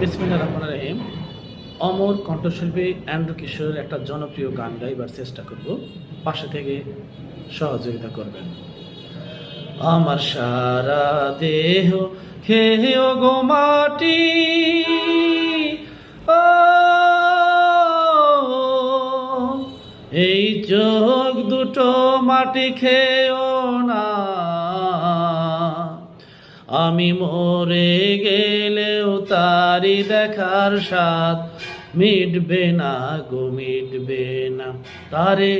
বিসমিল্লাহির রহমানির রহিম। অমর কণ্ঠশিল্পী অ্যান্ড্রু কিশোর একটা জনপ্রিয় গান গাইবার চেষ্টা করব, পাশে থেকে সহযোগিতা করবেন। আমার সারা দেহ খেয়েও গো মাটি, ও এই চোখ দুটো মাটি খেয়েও না, আমি মরে গেলেও তারি দেখার স্বাদ মিটবে না গো, মিটবে না। তারে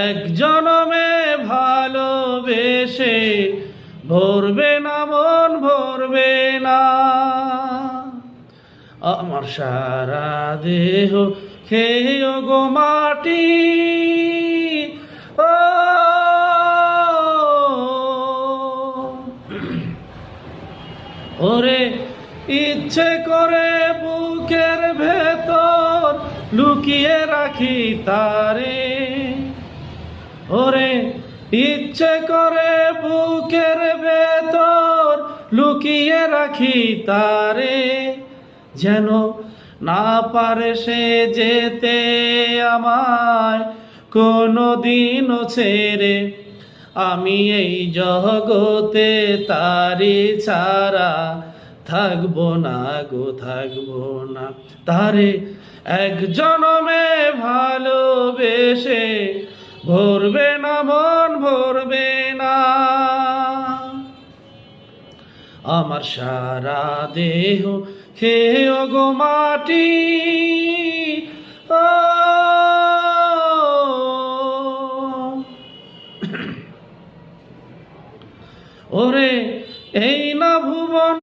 এক জনমে ভালোবেসে ভরবে না মন, ভরবে না। আমার সারা দেহ খেয়েও গো মাটি, ও ওরে ইচ্ছে করে বুকের ভেতর লুকিয়ে রাখি তারে, ওরে ইচ্ছে করে বুকের ভেতর লুকিয়ে রাখি তারে, যেন না পারে সে যেতে আমায় কোনো দিনও ছেড়ে। আমি এই জগতে তারি ছাড়া থাকবো না গো, থাকবো না। তারে এক জনমে ভালোবেসে ভরবে না মন, ভরবে না। আমার সারা দেহ খেয়েও গো মাটি, ও ওরে